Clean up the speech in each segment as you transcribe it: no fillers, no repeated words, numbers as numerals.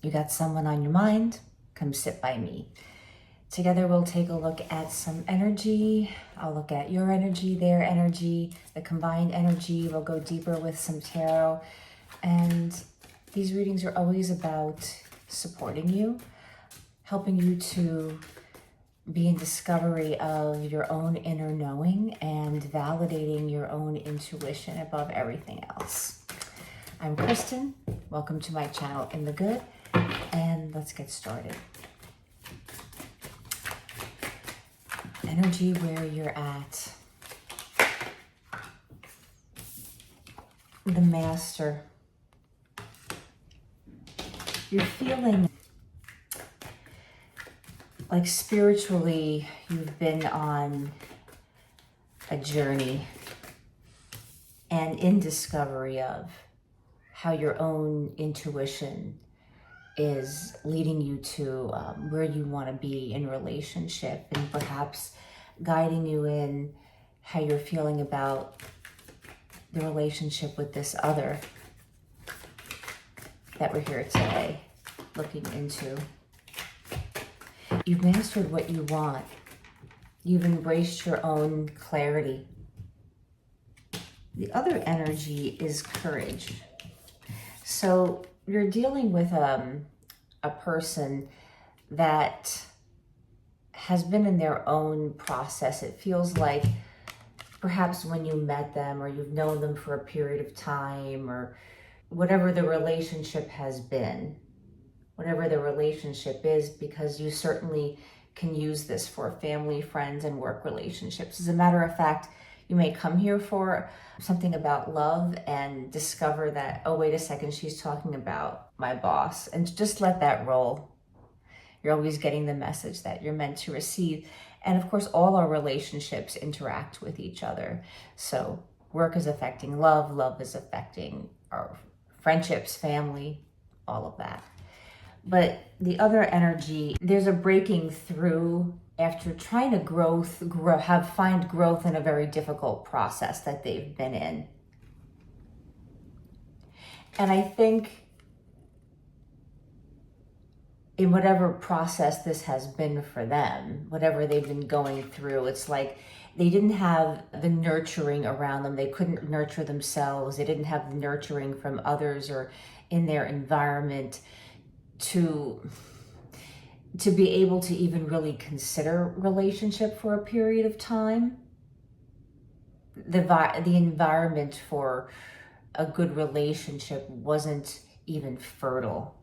You got someone on your mind? Come sit by me. Together we'll take a look at some energy. I'll look at your energy, their energy, the combined energy. We'll go deeper with some tarot. And these readings are always about supporting you, helping you to be in discovery of your own inner knowing and validating your own intuition above everything else. I'm Kristen. Welcome to my channel In the Good, and let's get started. Energy where you're at. The Master. You're feeling like spiritually you've been on a journey and in discovery of how your own intuition is leading you to where you want to be in relationship, and perhaps guiding you in how you're feeling about the relationship with this other that we're here today looking into. You've mastered what you want. You've embraced your own clarity. The other energy is courage. So you're dealing with a person that has been in their own process. It feels like perhaps when you met them, or you've known them for a period of time, or whatever the relationship has been, whatever the relationship is, because you certainly can use this for family, friends, and work relationships. As a matter of fact, you may come here for something about love and discover that, oh, wait a second, she's talking about my boss, and just let that roll. You're always getting the message that you're meant to receive. And of course, all our relationships interact with each other. So work is affecting love, love is affecting our friendships, family, all of that. But the other energy, there's a breaking through after trying to find growth in a very difficult process that they've been in. And I think in whatever process this has been for them, whatever they've been going through, it's like they didn't have the nurturing around them. They couldn't nurture themselves. They didn't have the nurturing from others or in their environment to be able to even really consider relationship for a period of time. The environment for a good relationship wasn't even fertile.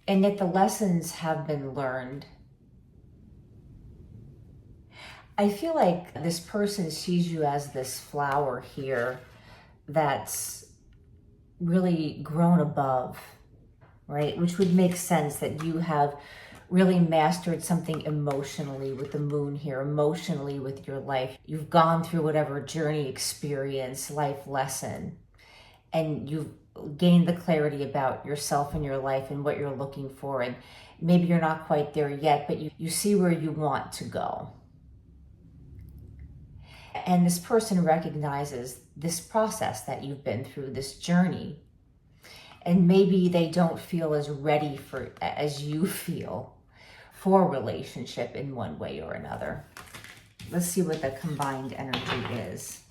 And yet the lessons have been learned. I feel like this person sees you as this flower here that's really grown above, right? Which would make sense that you have really mastered something emotionally with the moon here, emotionally with your life. You've gone through whatever journey, experience, life lesson, and you've gained the clarity about yourself and your life and what you're looking for. And maybe you're not quite there yet, but you see where you want to go. And this person recognizes this process that you've been through, this journey. And maybe they don't feel as ready as you feel for a relationship in one way or another. Let's see what the combined energy is.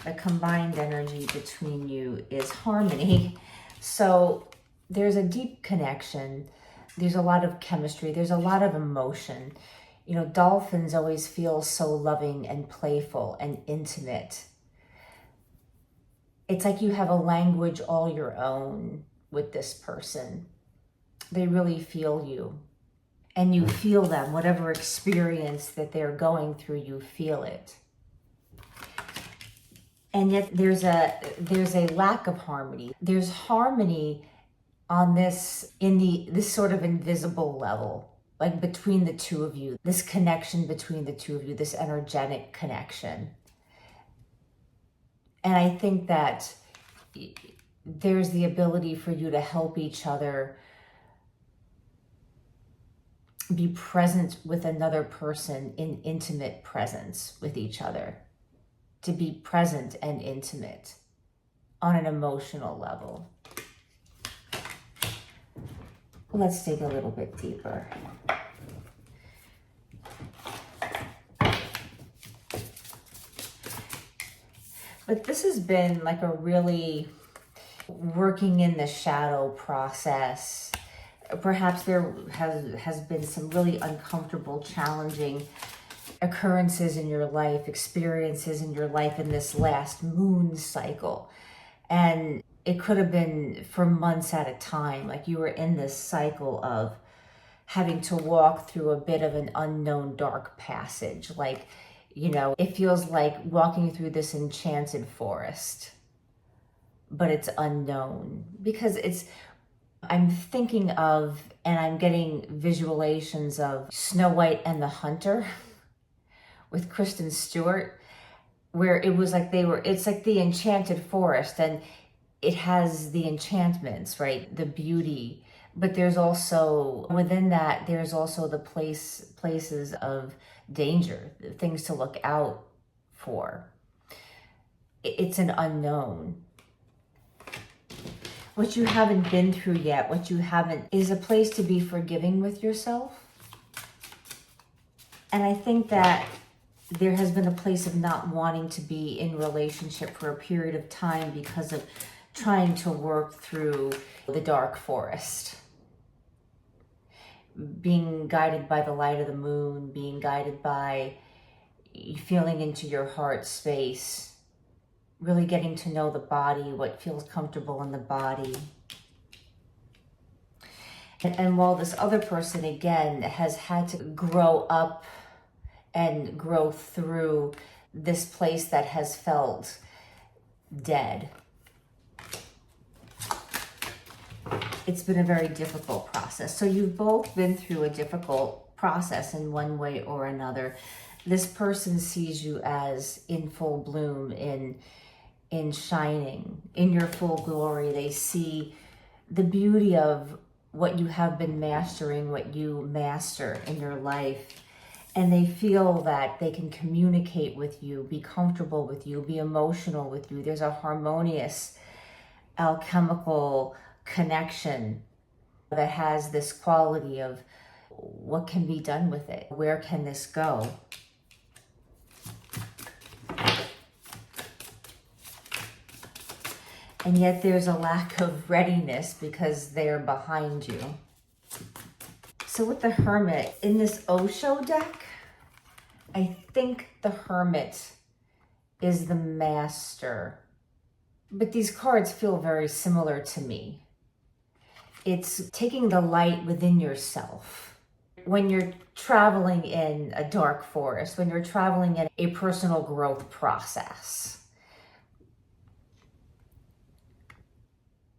The combined energy between you is harmony. So there's a deep connection. There's a lot of chemistry. There's a lot of emotion. You know, dolphins always feel so loving and playful and intimate. It's like you have a language all your own with this person. They really feel you. And you feel them. Whatever experience that they're going through, you feel it. And yet there's a lack of harmony. There's harmony on this sort of invisible level, like between the two of you, this connection between the two of you, this energetic connection. And I think that there's the ability for you to help each other be present with another person in intimate presence with each other, to be present and intimate on an emotional level. Let's dig a little bit deeper. But this has been like a really working in the shadow process. Perhaps there has been some really uncomfortable, challenging occurrences in your life, experiences in your life in this last moon cycle. And it could have been for months at a time. Like you were in this cycle of having to walk through a bit of an unknown dark passage. Like, it feels like walking through this enchanted forest, but it's unknown because I'm thinking of, and I'm getting visualizations of Snow White and the Hunter with Kristen Stewart, where it was like it's like the enchanted forest, and it has the enchantments, right? The beauty. But there's also, within that, there's also the places of danger, things to look out for. It's an unknown. What you haven't been through yet, is a place to be forgiving with yourself. And I think that there has been a place of not wanting to be in relationship for a period of time because of trying to work through the dark forest. Being guided by the light of the moon, being guided by feeling into your heart space, really getting to know the body, what feels comfortable in the body. And while this other person, again, has had to grow up and grow through this place that has felt dead. It's been a very difficult process. So you've both been through a difficult process in one way or another. This person sees you as in full bloom, in shining, in your full glory. They see the beauty of what you have been mastering, what you master in your life. And they feel that they can communicate with you, be comfortable with you, be emotional with you. There's a harmonious, alchemical connection that has this quality of what can be done with it? Where can this go? And yet there's a lack of readiness because they're behind you. So with the Hermit, in this Osho deck, I think the Hermit is the master. But these cards feel very similar to me. It's taking the light within yourself. When you're traveling in a dark forest, when you're traveling in a personal growth process,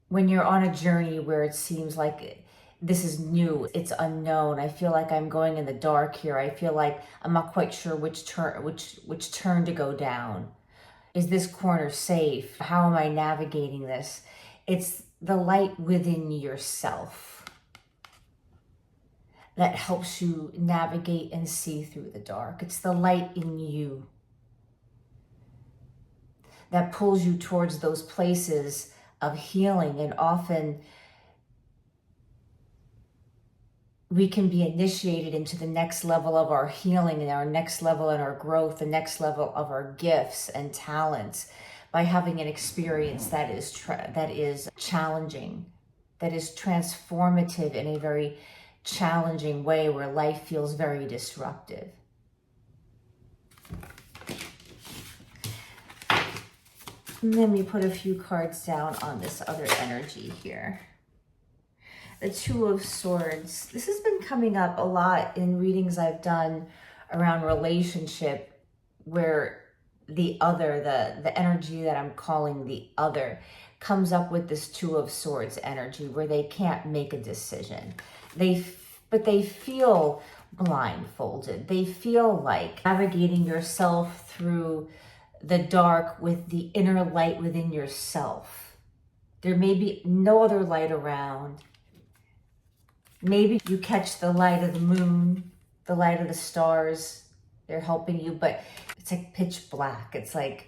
when you're on a journey where it seems like this is new, it's unknown. I feel like I'm going in the dark here. I feel like I'm not quite sure which turn to go down. Is this corner safe? How am I navigating this? It's the light within yourself that helps you navigate and see through the dark. It's the light in you that pulls you towards those places of healing. And often we can be initiated into the next level of our healing and our next level in our growth, the next level of our gifts and talents by having an experience that is challenging, that is transformative in a very challenging way where life feels very disruptive. And then we put a few cards down on this other energy here. The Two of Swords. This has been coming up a lot in readings I've done around relationship, where the other, the energy that I'm calling the other, comes up with this Two of Swords energy where they can't make a decision. But they feel blindfolded. They feel like navigating yourself through the dark with the inner light within yourself. There may be no other light around. Maybe you catch the light of the moon, the light of the stars. They're helping you, but it's like pitch black. It's like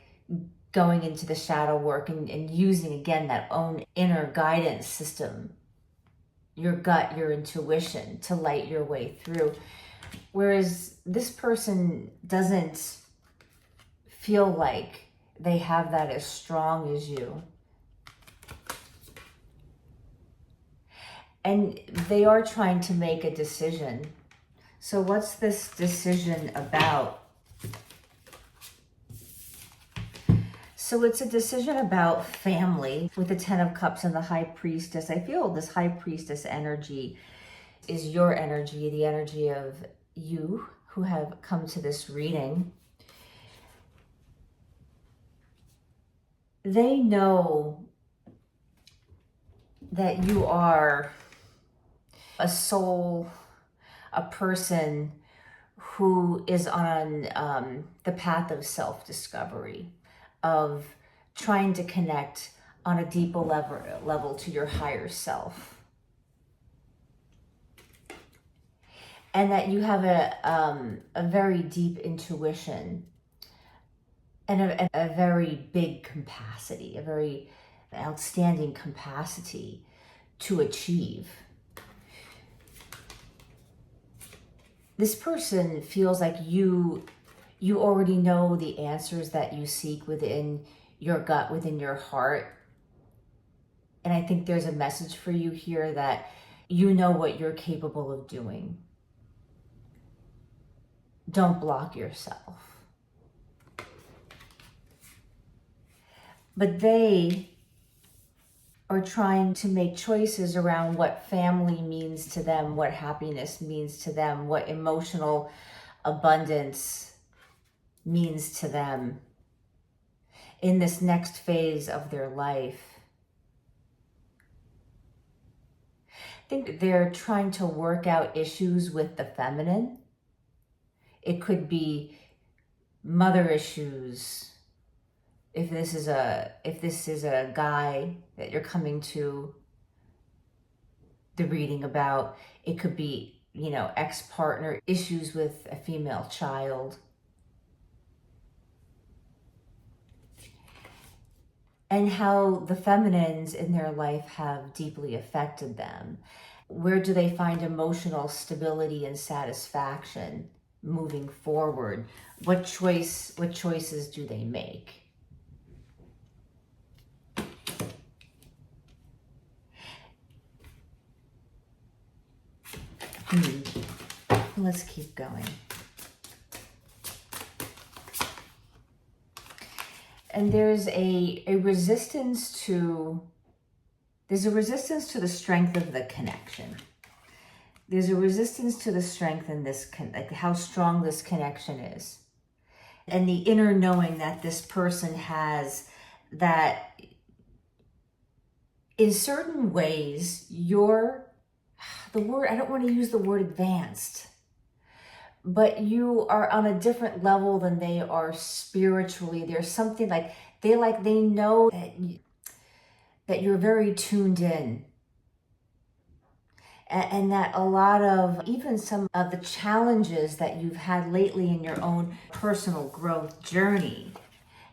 going into the shadow work and using, again, that own inner guidance system your gut, your intuition to light your way through. Whereas this person doesn't feel like they have that as strong as you. And they are trying to make a decision. So what's this decision about? So it's a decision about family with the Ten of Cups and the High Priestess. I feel this High Priestess energy is your energy, the energy of you who have come to this reading. They know that you are a soul, a person who is on the path of self-discovery, of trying to connect on a deeper level to your higher self. And that you have a very deep intuition and a very big capacity, a very outstanding capacity to achieve. This person feels like you already know the answers that you seek within your gut, within your heart. And I think there's a message for you here that you know what you're capable of doing. Don't block yourself. But they are trying to make choices around what family means to them, what happiness means to them, what emotional abundance means to them in this next phase of their life. I think they're trying to work out issues with the feminine. It could be mother issues. If this is a guy that you're coming to the reading about, it could be, ex-partner issues with a female child. And how the feminines in their life have deeply affected them. Where do they find emotional stability and satisfaction moving forward? What choices do they make? Let's keep going. And there's a resistance to the strength of the connection. There's a resistance to the strength in this, like how strong this connection is. And the inner knowing that this person has, that in certain ways, I don't want to use the word advanced, but you are on a different level than they are spiritually. There's something they know that you're very tuned in. And that a lot of, even some of the challenges that you've had lately in your own personal growth journey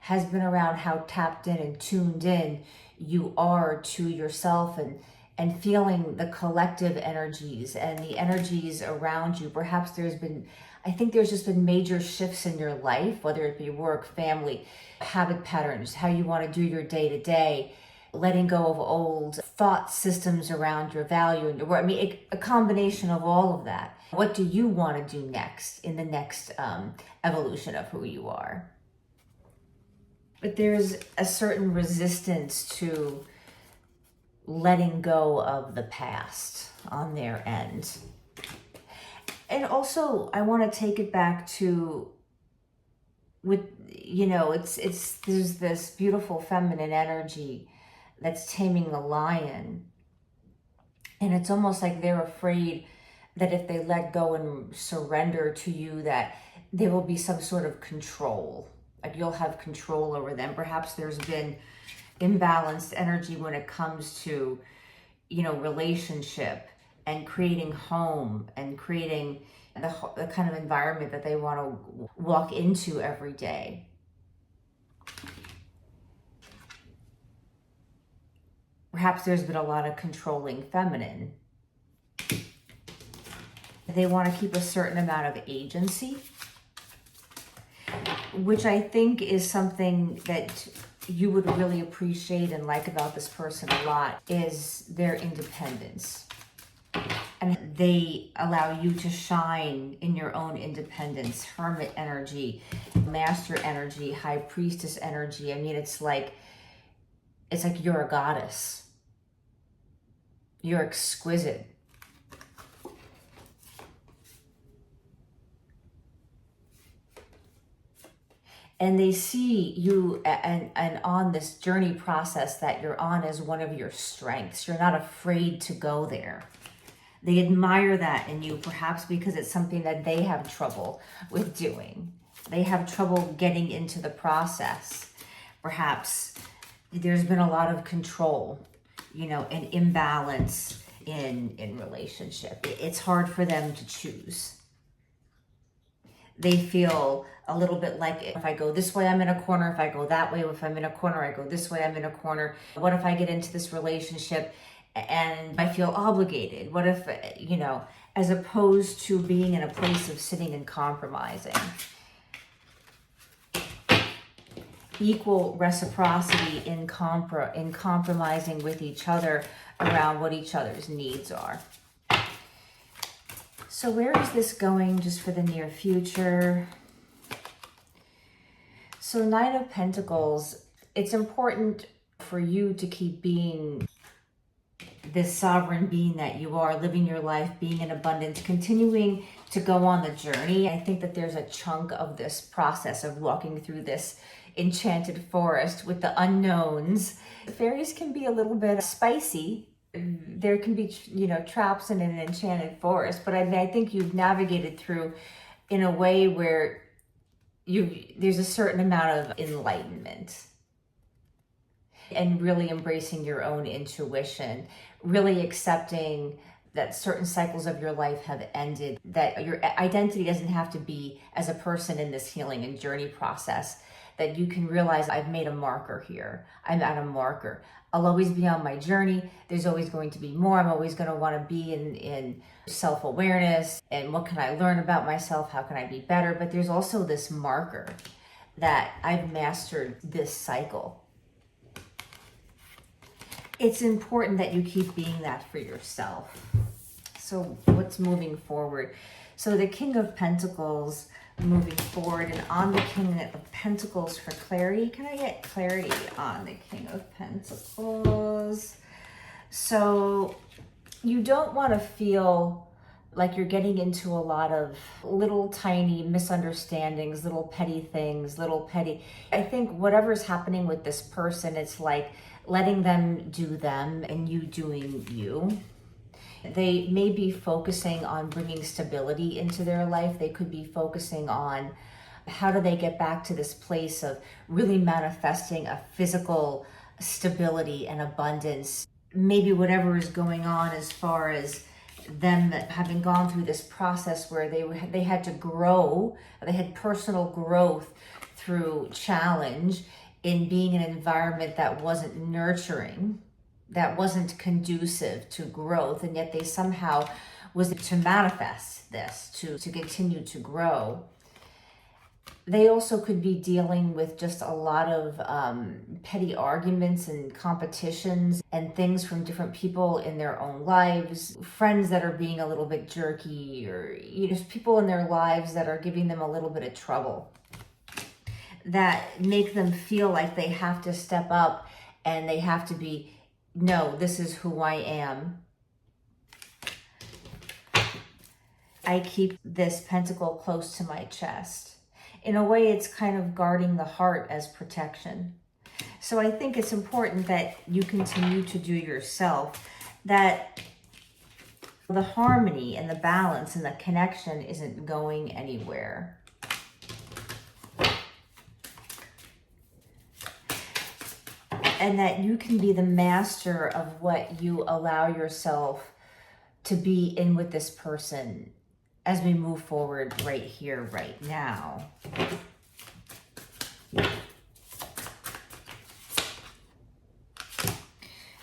has been around how tapped in and tuned in you are to yourself and feeling the collective energies and the energies around you. Perhaps I think there's just been major shifts in your life, whether it be work, family, habit patterns, how you want to do your day to day, letting go of old thought systems around your value and your work. A combination of all of that. What do you want to do next in the next evolution of who you are? But there's a certain resistance to letting go of the past on their end. And also, I want to take it back to, there's this beautiful feminine energy that's taming the lion. And it's almost like they're afraid that if they let go and surrender to you, that there will be some sort of control. Like you'll have control over them. Perhaps there's been imbalanced energy when it comes to, relationship and creating home and creating the kind of environment that they want to walk into every day. Perhaps there's been a lot of controlling feminine They want to keep a certain amount of agency, which I think is something that you would really appreciate and like about this person a lot, is their independence. And they allow you to shine in your own independence. Hermit energy, master energy, high priestess energy. I mean, it's like you're a goddess. You're exquisite. And they see you and on this journey process that you're on as one of your strengths. You're not afraid to go there. They admire that in you, perhaps because it's something that they have trouble with doing. They have trouble getting into the process. Perhaps there's been a lot of control, and imbalance in relationship. It's hard for them to choose. They feel a little bit like, if I go this way, I'm in a corner. If I go that way, if I'm in a corner, I go this way, I'm in a corner. What if I get into this relationship and I feel obligated? What if, as opposed to being in a place of sitting and compromising. Equal reciprocity in compromising with each other around what each other's needs are. So where is this going just for the near future? So 9 of Pentacles, it's important for you to keep being this sovereign being that you are, living your life, being in abundance, continuing to go on the journey. I think that there's a chunk of this process of walking through this enchanted forest with the unknowns. Fairies can be a little bit spicy. There can be, traps in an enchanted forest, but I think you've navigated through in a way where there's a certain amount of enlightenment and really embracing your own intuition, really accepting that certain cycles of your life have ended, that your identity doesn't have to be as a person in this healing and journey process, that you can realize I've made a marker here. I'm at a marker. I'll always be on my journey. There's always going to be more. I'm always going to want to be in self-awareness and what can I learn about myself? How can I be better? But there's also this marker that I've mastered this cycle. It's important that you keep being that for yourself. So what's moving forward? So the King of Pentacles moving forward, and on the King of Pentacles for clarity. Can I get clarity on the King of Pentacles? So you don't want to feel like you're getting into a lot of little tiny misunderstandings, little petty things, I think whatever's happening with this person, it's like letting them do them and you doing you. They may be focusing on bringing stability into their life. They could be focusing on how do they get back to this place of really manifesting a physical stability and abundance. Maybe whatever is going on as far as them having gone through this process where they had to grow, they had personal growth through challenge in being in an environment that wasn't nurturing, that wasn't conducive to growth, and yet they somehow was to manifest this, to continue to grow. They also could be dealing with just a lot of petty arguments and competitions and things from different people in their own lives, friends that are being a little bit jerky, or just people in their lives that are giving them a little bit of trouble, that make them feel like they have to step up and they have to be, no, this is who I am. I keep this pentacle close to my chest. In a way, it's kind of guarding the heart as protection. So I think it's important that you continue to do yourself, that the harmony and the balance and the connection isn't going anywhere. And that you can be the master of what you allow yourself to be in with this person as we move forward right here, right now.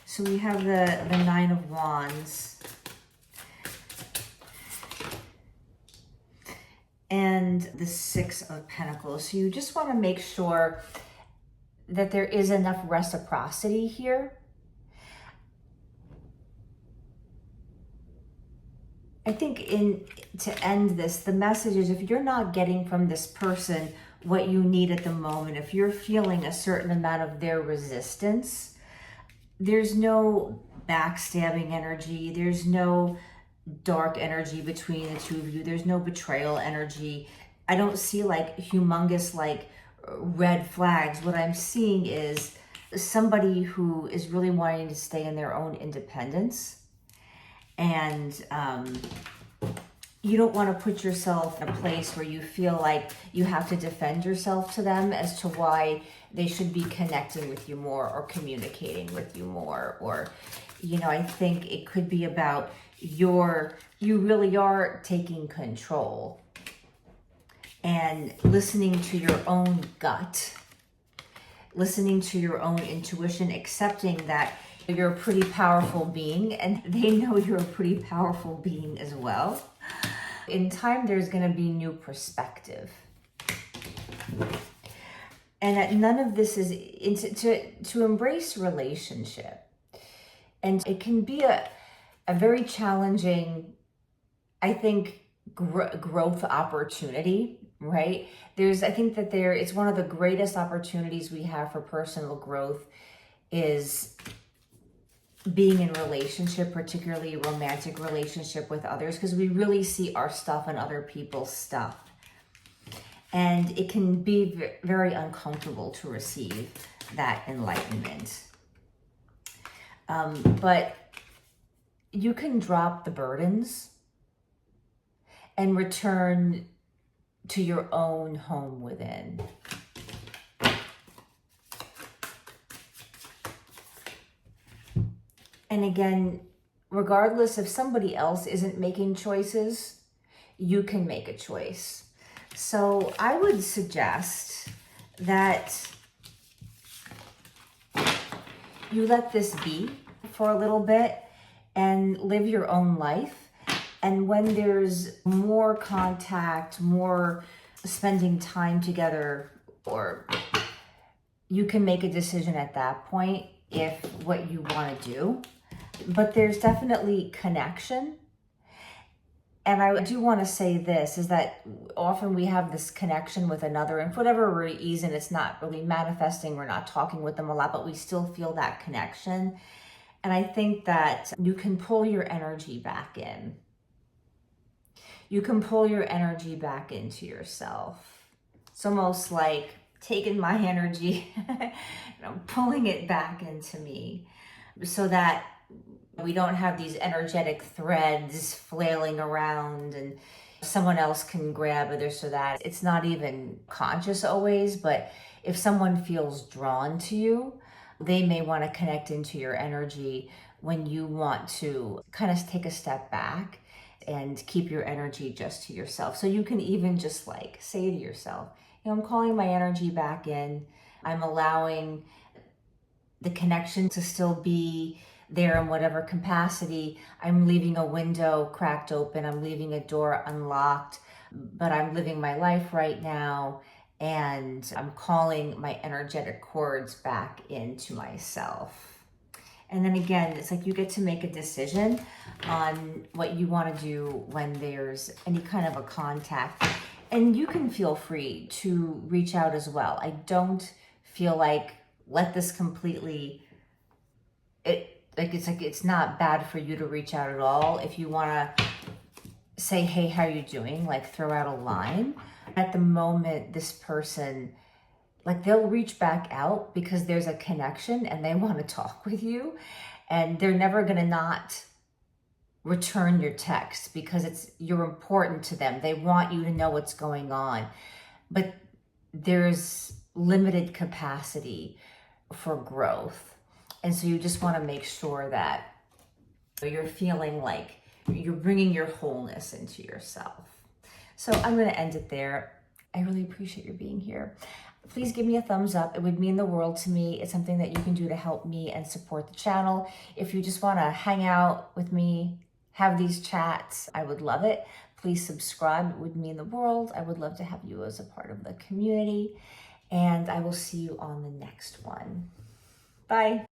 So we have the Nine of Wands. and the Six of Pentacles. So you just want to make sure that there is enough reciprocity here. I think to end this, the message is if you're not getting from this person what you need at the moment, if you're feeling a certain amount of their resistance, there's no backstabbing energy, there's no dark energy between the two of you, there's no betrayal energy. I don't see like humongous like red flags. What I'm seeing is somebody who is really wanting to stay in their own independence, and you don't want to put yourself in a place where you feel like you have to defend yourself to them as to why they should be connecting with you more or communicating with you more. Or, I think it could be about you really are taking control and listening to your own gut, listening to your own intuition, accepting that you're a pretty powerful being and they know you're a pretty powerful being as well. In time, there's going to be new perspective. And that none of this is to embrace relationship. And it can be a very challenging, I think, growth opportunity, right? I think that it's one of the greatest opportunities we have for personal growth is being in relationship, particularly a romantic relationship with others, because we really see our stuff and other people's stuff. And it can be very uncomfortable to receive that enlightenment. But you can drop the burdens and return to your own home within. And again, regardless if somebody else isn't making choices, you can make a choice. So I would suggest that you let this be for a little bit and live your own life. And when there's more contact, more spending time together, or you can make a decision at that point if what you want to do. But there's definitely connection. And I do want to say this, is that often we have this connection with another, and for whatever reason, it's not really manifesting, we're not talking with them a lot, but we still feel that connection. And I think that you can pull your energy back in. You can pull your energy back into yourself. It's almost like taking my energy and I'm pulling it back into me so that we don't have these energetic threads flailing around and someone else can grab it, or so that it's not even conscious always. But if someone feels drawn to you, they may want to connect into your energy when you want to kind of take a step back and keep your energy just to yourself. So you can even just like say to yourself, I'm calling my energy back in. I'm allowing the connection to still be there in whatever capacity. I'm leaving a window cracked open. I'm leaving a door unlocked, but I'm living my life right now. And I'm calling my energetic cords back into myself. And then again, it's like you get to make a decision on what you want to do when there's any kind of a contact. And you can feel free to reach out as well. I don't feel like let this completely, it's not bad for you to reach out at all. If you want to say, hey, how are you doing? Like throw out a line. At the moment, this person, like they'll reach back out because there's a connection and they want to talk with you, and they're never going to not return your text because you're important to them. They want you to know what's going on, but there's limited capacity for growth. And so you just want to make sure that you're feeling like you're bringing your wholeness into yourself. So I'm going to end it there. I really appreciate your being here. Please give me a thumbs up. It would mean the world to me. It's something that you can do to help me and support the channel. If you just want to hang out with me, have these chats, I would love it. Please subscribe. It would mean the world. I would love to have you as a part of the community. And I will see you on the next one. Bye.